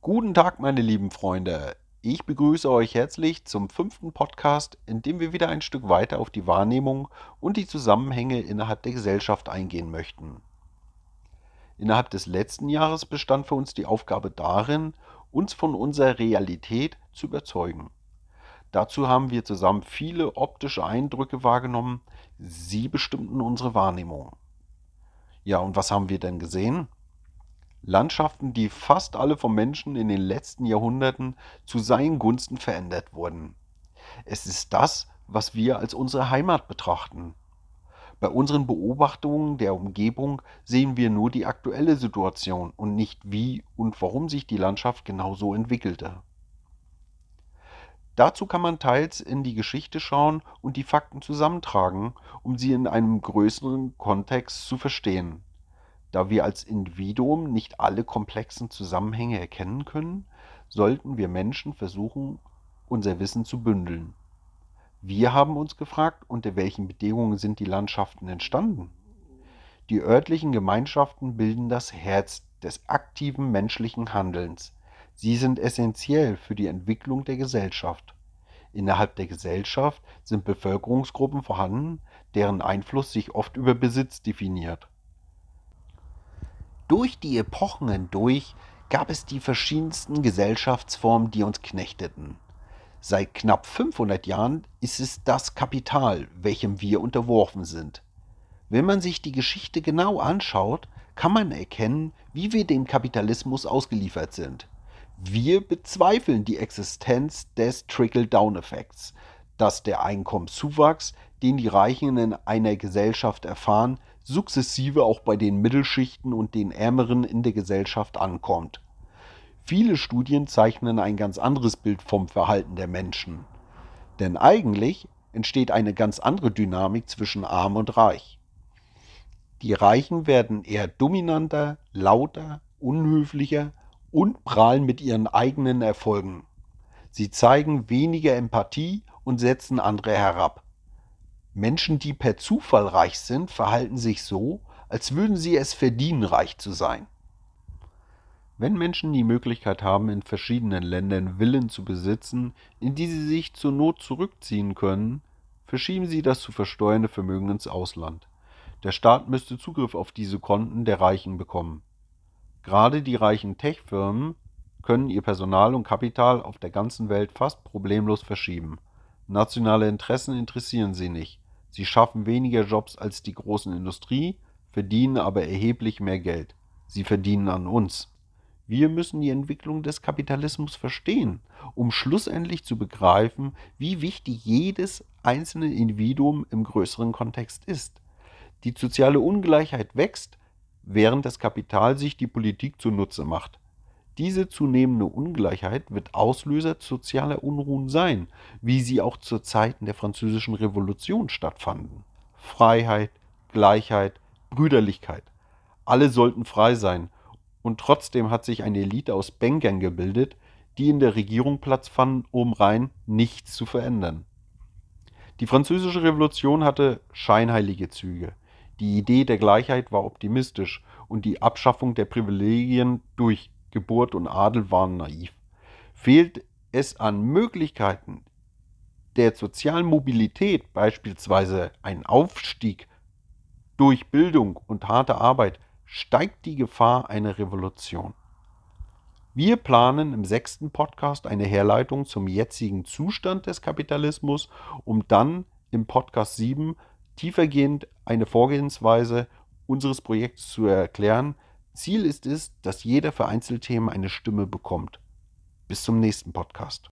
Guten Tag, meine lieben Freunde. Ich begrüße euch herzlich zum 5. Podcast, in dem wir wieder ein Stück weiter auf die Wahrnehmung und die Zusammenhänge innerhalb der Gesellschaft eingehen möchten. Innerhalb des letzten Jahres bestand für uns die Aufgabe darin, uns von unserer Realität zu überzeugen. Dazu haben wir zusammen viele optische Eindrücke wahrgenommen. Sie bestimmten unsere Wahrnehmung. Ja, und was haben wir denn gesehen? Landschaften, die fast alle vom Menschen in den letzten Jahrhunderten zu seinen Gunsten verändert wurden. Es ist das, was wir als unsere Heimat betrachten. Bei unseren Beobachtungen der Umgebung sehen wir nur die aktuelle Situation und nicht wie und warum sich die Landschaft genau so entwickelte. Dazu kann man teils in die Geschichte schauen und die Fakten zusammentragen, um sie in einem größeren Kontext zu verstehen. Da wir als Individuum nicht alle komplexen Zusammenhänge erkennen können, sollten wir Menschen versuchen, unser Wissen zu bündeln. Wir haben uns gefragt, unter welchen Bedingungen sind die Landschaften entstanden? Die örtlichen Gemeinschaften bilden das Herz des aktiven menschlichen Handelns. Sie sind essentiell für die Entwicklung der Gesellschaft. Innerhalb der Gesellschaft sind Bevölkerungsgruppen vorhanden, deren Einfluss sich oft über Besitz definiert. Durch die Epochen hindurch gab es die verschiedensten Gesellschaftsformen, die uns knechteten. Seit knapp 500 Jahren ist es das Kapital, welchem wir unterworfen sind. Wenn man sich die Geschichte genau anschaut, kann man erkennen, wie wir dem Kapitalismus ausgeliefert sind. Wir bezweifeln die Existenz des Trickle-Down-Effekts, dass der Einkommenszuwachs, den die Reichen in einer Gesellschaft erfahren, sukzessive auch bei den Mittelschichten und den Ärmeren in der Gesellschaft ankommt. Viele Studien zeichnen ein ganz anderes Bild vom Verhalten der Menschen. Denn eigentlich entsteht eine ganz andere Dynamik zwischen Arm und Reich. Die Reichen werden eher dominanter, lauter, unhöflicher und prahlen mit ihren eigenen Erfolgen. Sie zeigen weniger Empathie und setzen andere herab. Menschen, die per Zufall reich sind, verhalten sich so, als würden sie es verdienen, reich zu sein. Wenn Menschen die Möglichkeit haben, in verschiedenen Ländern Villen zu besitzen, in die sie sich zur Not zurückziehen können, verschieben sie das zu versteuernde Vermögen ins Ausland. Der Staat müsste Zugriff auf diese Konten der Reichen bekommen. Gerade die reichen Tech-Firmen können ihr Personal und Kapital auf der ganzen Welt fast problemlos verschieben. Nationale Interessen interessieren sie nicht. Sie schaffen weniger Jobs als die großen Industrie, verdienen aber erheblich mehr Geld. Sie verdienen an uns. Wir müssen die Entwicklung des Kapitalismus verstehen, um schlussendlich zu begreifen, wie wichtig jedes einzelne Individuum im größeren Kontext ist. Die soziale Ungleichheit wächst, während das Kapital sich die Politik zunutze macht. Diese zunehmende Ungleichheit wird Auslöser sozialer Unruhen sein, wie sie auch zu Zeiten der Französischen Revolution stattfanden. Freiheit, Gleichheit, Brüderlichkeit. Alle sollten frei sein. Und trotzdem hat sich eine Elite aus Bankern gebildet, die in der Regierung Platz fanden, um rein nichts zu verändern. Die Französische Revolution hatte scheinheilige Züge. Die Idee der Gleichheit war optimistisch und die Abschaffung der Privilegien durch Geburt und Adel waren naiv. Fehlt es an Möglichkeiten der sozialen Mobilität, beispielsweise ein Aufstieg durch Bildung und harte Arbeit, steigt die Gefahr einer Revolution. Wir planen im 6. Podcast eine Herleitung zum jetzigen Zustand des Kapitalismus, um dann im Podcast 7 tiefergehend eine Vorgehensweise unseres Projekts zu erklären. Ziel ist es, dass jeder für Einzelthemen eine Stimme bekommt. Bis zum nächsten Podcast.